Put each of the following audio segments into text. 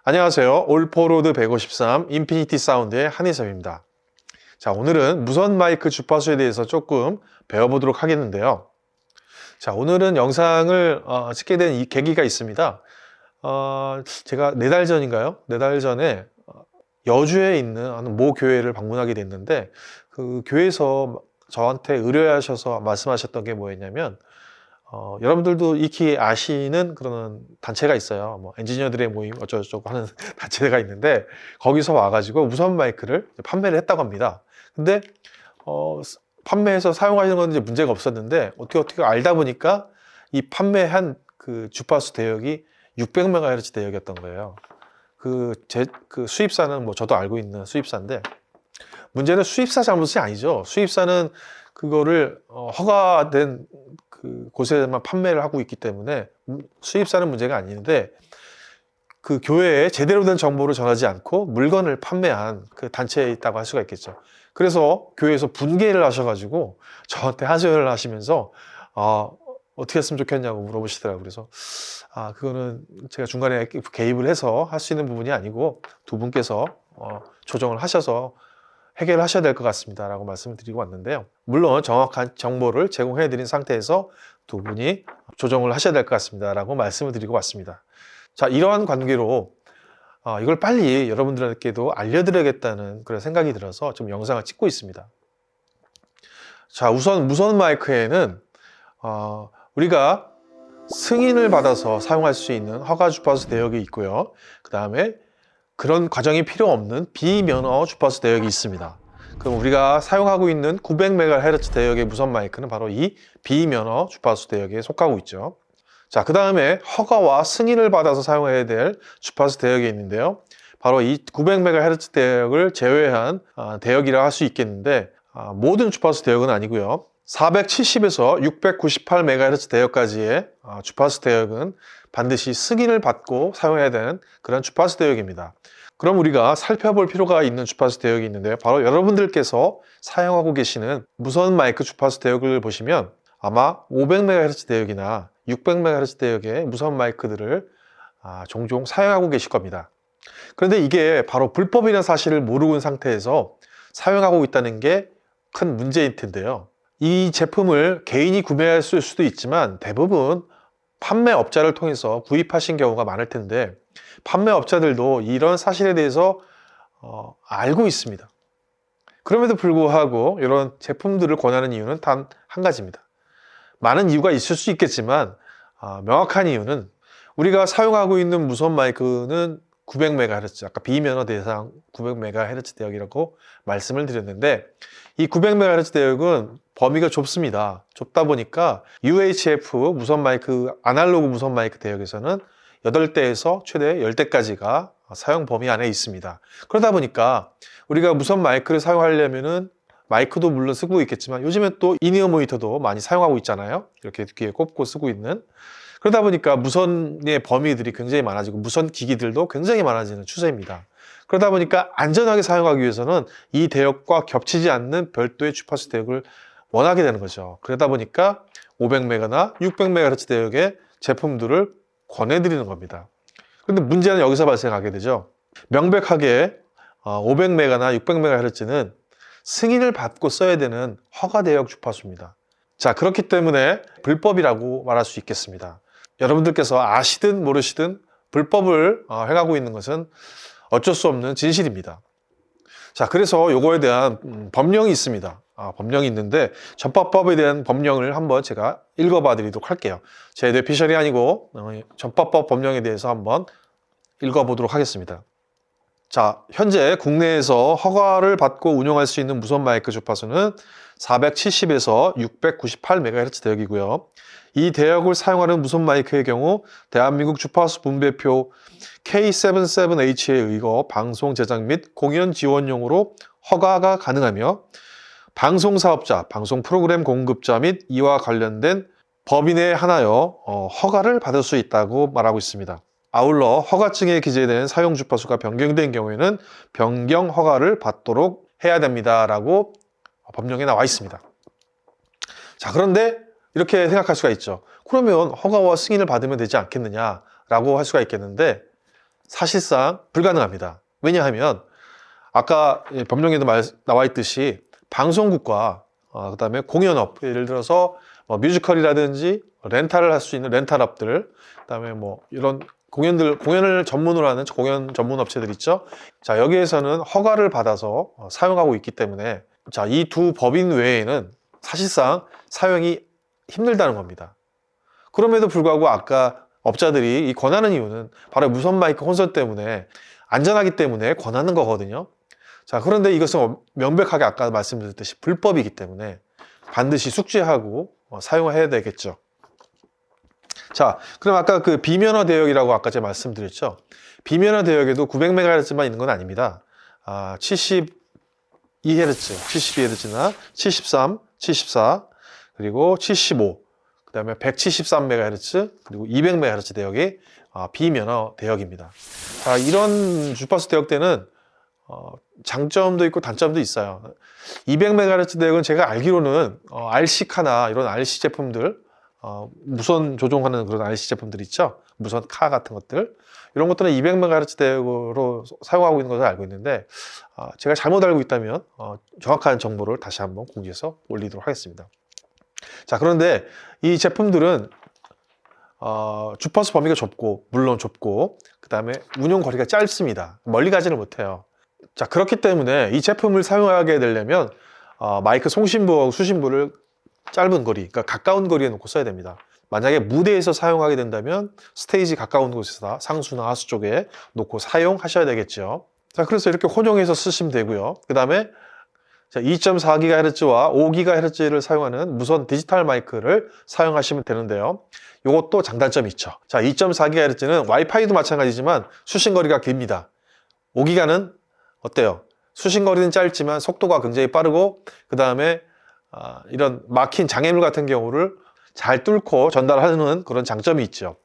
안녕하세요. 올포로드 153 인피니티 사운드의 한희섭입니다. 자, 오늘은 무선 마이크 주파수에 대해서 조금 배워보도록 하겠는데요. 자, 오늘은 영상을 찍게 된 이 계기가 있습니다. 제가 4달 전인가요? 4달 전에 여주에 있는 모 교회를 방문하게 됐는데, 그 교회에서 저한테 의뢰하셔서 말씀하셨던 게 뭐였냐면, 여러분들도 익히 아시는 그런 단체가 있어요. 뭐 엔지니어들의 모임 어쩌고저쩌고 하는 단체가 있는데, 거기서 와가지고 무선 마이크를 판매를 했다고 합니다. 근데 판매해서 사용하시는 건 이제 문제가 없었는데, 어떻게 알다 보니까 이 판매한 그 주파수 대역이 600MHz 대역이었던 거예요. 그 수입사는 뭐 저도 알고 있는 수입사인데, 문제는 수입사 잘못이 아니죠. 수입사는 그거를 허가된 그 곳에만 판매를 하고 있기 때문에 수입사는 문제가 아닌데, 그 교회에 제대로 된 정보를 전하지 않고 물건을 판매한 그 단체에 있다고 할 수가 있겠죠. 그래서 교회에서 분개를 하셔가지고 저한테 하소연을 하시면서 어떻게 했으면 좋겠냐고 물어보시더라고요. 그래서 그거는 제가 중간에 개입을 해서 할 수 있는 부분이 아니고 두 분께서 조정을 하셔서 해결하셔야 될 것 같습니다 라고 말씀을 드리고 왔는데요. 물론 정확한 정보를 제공해 드린 상태에서 두 분이 조정을 하셔야 될 것 같습니다 라고 말씀을 드리고 왔습니다. 자, 이러한 관계로 이걸 빨리 여러분들에게도 알려드려야겠다는 그런 생각이 들어서 좀 영상을 찍고 있습니다. 자, 우선 무선 마이크에는 우리가 승인을 받아서 사용할 수 있는 허가 주파수 대역이 있고요. 그 다음에 그런 과정이 필요 없는 비면허 주파수 대역이 있습니다. 그럼 우리가 사용하고 있는 900MHz 대역의 무선 마이크는 바로 이 비면허 주파수 대역에 속하고 있죠. 자, 그 다음에 허가와 승인을 받아서 사용해야 될 주파수 대역이 있는데요. 바로 이 900MHz 대역을 제외한 대역이라 할 수 있겠는데, 모든 주파수 대역은 아니고요. 470에서 698MHz 대역까지의 주파수 대역은 반드시 승인을 받고 사용해야 되는 그런 주파수 대역입니다. 그럼 우리가 살펴볼 필요가 있는 주파수 대역이 있는데요. 바로 여러분들께서 사용하고 계시는 무선 마이크 주파수 대역을 보시면 아마 500MHz 대역이나 600MHz 대역의 무선 마이크들을 종종 사용하고 계실 겁니다. 그런데 이게 바로 불법이라는 사실을 모르고 있는 상태에서 사용하고 있다는 게 큰 문제일 텐데요. 이 제품을 개인이 구매할 수도 있지만 대부분 판매업자를 통해서 구입하신 경우가 많을 텐데, 판매업자들도 이런 사실에 대해서 알고 있습니다. 그럼에도 불구하고 이런 제품들을 권하는 이유는 단 한 가지입니다. 많은 이유가 있을 수 있겠지만 명확한 이유는 우리가 사용하고 있는 무선 마이크는 900MHz, 아까 비면허 대상 900MHz 대역이라고 말씀을 드렸는데, 이 900MHz 대역은 범위가 좁습니다. 좁다 보니까 UHF 무선 마이크, 아날로그 무선 마이크 대역에서는 8대에서 최대 10대까지가 사용 범위 안에 있습니다. 그러다 보니까 우리가 무선 마이크를 사용하려면은 마이크도 물론 쓰고 있겠지만 요즘에 또 인이어 모니터도 많이 사용하고 있잖아요. 이렇게 귀에 꼽고 쓰고 있는. 그러다 보니까 무선의 범위들이 굉장히 많아지고 무선 기기들도 굉장히 많아지는 추세입니다. 그러다 보니까 안전하게 사용하기 위해서는 이 대역과 겹치지 않는 별도의 주파수 대역을 원하게 되는 거죠. 그러다 보니까 500MHz나 600MHz 대역의 제품들을 권해드리는 겁니다. 그런데 문제는 여기서 발생하게 되죠. 명백하게 500MHz나 600MHz는 승인을 받고 써야 되는 허가 대역 주파수입니다. 자, 그렇기 때문에 불법이라고 말할 수 있겠습니다. 여러분들께서 아시든 모르시든 불법을 행하고 있는 것은 어쩔 수 없는 진실입니다. 자, 그래서 요거에 대한 법령이 있습니다. 법령이 있는데 전파법에 대한 법령을 한번 제가 읽어봐 드리도록 할게요. 제 뇌피셜이 아니고 전파법 법령에 대해서 한번 읽어보도록 하겠습니다. 자, 현재 국내에서 허가를 받고 운영할 수 있는 무선 마이크 주파수는 470에서 698MHz 대역이고요. 이 대역을 사용하는 무선 마이크의 경우 대한민국 주파수 분배표 K77H에 의거 방송 제작 및 공연 지원용으로 허가가 가능하며, 방송사업자, 방송 프로그램 공급자 및 이와 관련된 법인에 한하여 허가를 받을 수 있다고 말하고 있습니다. 아울러 허가증에 기재된 사용 주파수가 변경된 경우에는 변경 허가를 받도록 해야 됩니다 라고 법령에 나와 있습니다. 자, 그런데 이렇게 생각할 수가 있죠. 그러면 허가와 승인을 받으면 되지 않겠느냐 라고 할 수가 있겠는데, 사실상 불가능합니다. 왜냐하면 아까 법령에도 나와 있듯이 방송국과 그다음에 공연업, 예를 들어서 뮤지컬이라든지 렌탈을 할 수 있는 렌탈업들, 그다음에 뭐 이런 공연을 전문으로 하는 공연 전문 업체들 있죠. 자, 여기에서는 허가를 받아서 사용하고 있기 때문에 자, 이 두 법인 외에는 사실상 사용이 힘들다는 겁니다. 그럼에도 불구하고 아까 업자들이 이 권하는 이유는 바로 무선 마이크 혼선 때문에 안전하기 때문에 권하는 거거든요. 자, 그런데 이것은 명백하게 아까 말씀드렸듯이 불법이기 때문에 반드시 숙지하고 사용해야 되겠죠. 자, 그럼 아까 그 비면허 대역이라고 아까 제가 말씀드렸죠. 비면허 대역에도 900MHz만 있는 건 아닙니다. 72Hz, 72Hz나 73, 74, 그리고 75, 그 다음에 173MHz, 그리고 200MHz 대역이 비면허 대역입니다. 자, 이런 주파수 대역대는 장점도 있고 단점도 있어요. 200MHz 대역은 제가 알기로는 RC카나 이런 RC 제품들, 무선 조종하는 그런 RC 제품들 있죠. 무선 카 같은 것들, 이런 것들은 200MHz 대역으로 사용하고 있는 것을 알고 있는데 제가 잘못 알고 있다면 정확한 정보를 다시 한번 공지해서 올리도록 하겠습니다. 자, 그런데 이 제품들은 주파수 범위가 물론 좁고 그 다음에 운용 거리가 짧습니다. 멀리 가지는 못해요. 자, 그렇기 때문에 이 제품을 사용하게 되려면 마이크 송신부하고 수신부를 짧은 거리, 그러니까 가까운 거리에 놓고 써야 됩니다. 만약에 무대에서 사용하게 된다면 스테이지 가까운 곳에서 상수나 하수 쪽에 놓고 사용하셔야 되겠죠. 자, 그래서 이렇게 혼용해서 쓰시면 되고요. 그 다음에 2.4GHz와 5GHz를 사용하는 무선 디지털 마이크를 사용하시면 되는데요. 이것도 장단점이 있죠. 자, 2.4GHz는 와이파이도 마찬가지지만 수신거리가 깁니다. 5GHz는 어때요? 수신거리는 짧지만 속도가 굉장히 빠르고 그 다음에 이런 막힌 장애물 같은 경우를 잘 뚫고 전달하는 그런 장점이 있죠.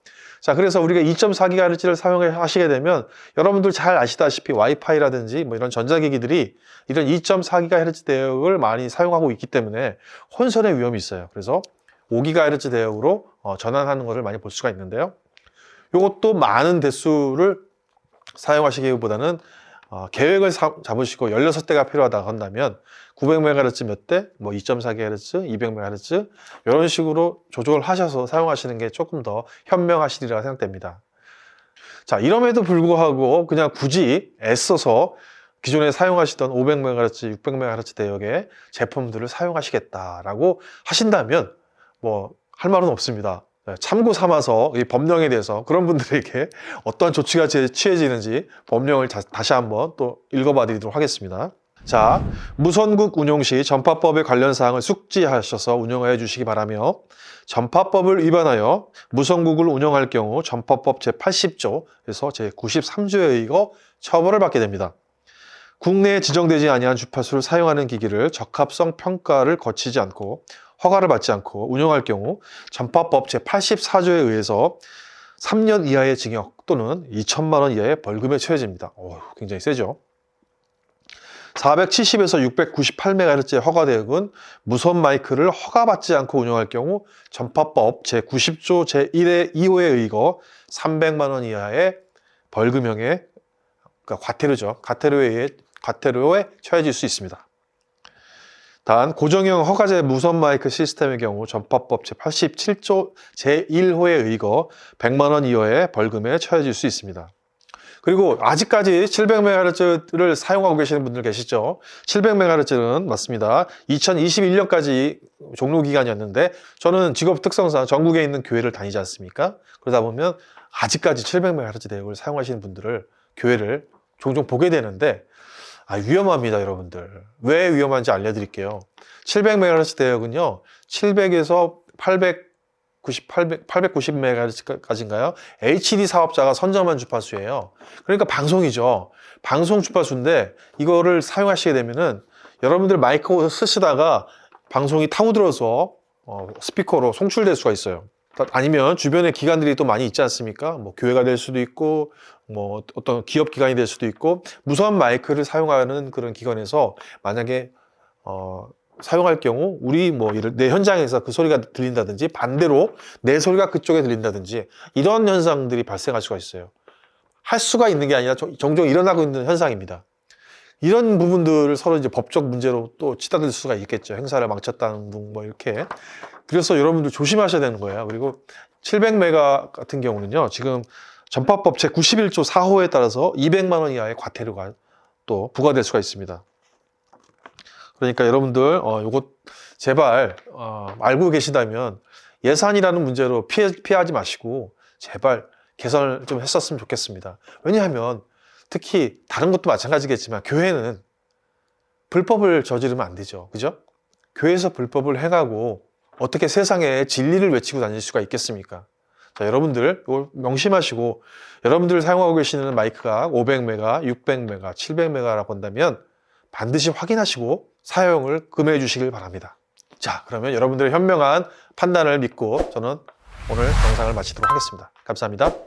자, 그래서 우리가 2.4GHz를 사용하시게 되면 여러분들 잘 아시다시피 와이파이라든지 뭐 이런 전자기기들이 이런 2.4GHz 대역을 많이 사용하고 있기 때문에 혼선의 위험이 있어요. 그래서 5GHz 대역으로 전환하는 것을 많이 볼 수가 있는데요. 이것도 많은 대수를 사용하시기보다는 계획을 잡으시고 16대가 필요하다고 한다면 900MHz 몇 대, 뭐 2.4GHz, 200MHz 이런 식으로 조절을 하셔서 사용하시는 게 조금 더 현명하시리라 생각됩니다. 자, 이럼에도 불구하고 그냥 굳이 애써서 기존에 사용하시던 500MHz, 600MHz 대역의 제품들을 사용하시겠다라고 하신다면 뭐 할 말은 없습니다. 참고 삼아서 이 법령에 대해서 그런 분들에게 어떠한 조치가 취해지는지 법령을 다시 한번 또 읽어봐 드리도록 하겠습니다. 자, 무선국 운용 시 전파법의 관련 사항을 숙지하셔서 운영하여 주시기 바라며 전파법을 위반하여 무선국을 운영할 경우 전파법 제80조에서 제93조에 의거 처벌을 받게 됩니다. 국내에 지정되지 아니한 주파수를 사용하는 기기를 적합성 평가를 거치지 않고 허가를 받지 않고 운영할 경우 전파법 제84조에 의해서 3년 이하의 징역 또는 2천만 원 이하의 벌금에 처해집니다. 굉장히 세죠. 470에서 698MHz의 허가 대역은 무선 마이크를 허가받지 않고 운영할 경우 전파법 제90조 제1의 2호에 의거 300만 원 이하의 벌금형에, 그러니까 과태료죠. 과태료에 처해질 수 있습니다. 단 고정형 허가제 무선 마이크 시스템의 경우 전파법 제87조 제1호에 의거 100만 원 이하의 벌금에 처해질 수 있습니다. 그리고 아직까지 700MHz를 사용하고 계시는 분들 계시죠? 700MHz는 맞습니다. 2021년까지 종료 기간이었는데 저는 직업 특성상 전국에 있는 교회를 다니지 않습니까? 그러다 보면 아직까지 700MHz 대역을 사용하시는 분들을 교회를 종종 보게 되는데 위험합니다, 여러분들. 왜 위험한지 알려드릴게요. 700MHz 대역은요, 700에서 890MHz까지인가요? HD 사업자가 선점한 주파수예요. 그러니까 방송이죠. 방송 주파수인데 이거를 사용하시게 되면은 여러분들 마이크 쓰시다가 방송이 타고들어서 스피커로 송출될 수가 있어요. 아니면 주변에 기관들이 또 많이 있지 않습니까? 뭐 교회가 될 수도 있고 뭐 어떤 기업 기관이 될 수도 있고 무선 마이크를 사용하는 그런 기관에서 만약에 사용할 경우 우리 내 현장에서 그 소리가 들린다든지 반대로 내 소리가 그쪽에 들린다든지 이런 현상들이 발생할 수가 있어요. 할 수가 있는 게 아니라 종종 일어나고 있는 현상입니다. 이런 부분들을 서로 이제 법적 문제로 또 치닫을 수가 있겠죠. 행사를 망쳤다는 등 뭐 이렇게. 그래서 여러분들 조심하셔야 되는 거예요. 그리고 700메가 같은 경우는요, 지금 전파법 제 91조 4호에 따라서 200만 원 이하의 과태료가 또 부과될 수가 있습니다. 그러니까 여러분들 요거 제발 알고 계시다면 예산이라는 문제로 피하지 마시고 제발 개선을 좀 했었으면 좋겠습니다. 왜냐하면 특히 다른 것도 마찬가지겠지만 교회는 불법을 저지르면 안 되죠. 그죠? 교회에서 불법을 행하고 어떻게 세상에 진리를 외치고 다닐 수가 있겠습니까? 자, 여러분들 이걸 명심하시고 여러분들 사용하고 계시는 마이크가 500메가, 600메가, 700메가라고 한다면 반드시 확인하시고 사용을 금해해 주시길 바랍니다. 자, 그러면 여러분들의 현명한 판단을 믿고 저는 오늘 영상을 마치도록 하겠습니다. 감사합니다.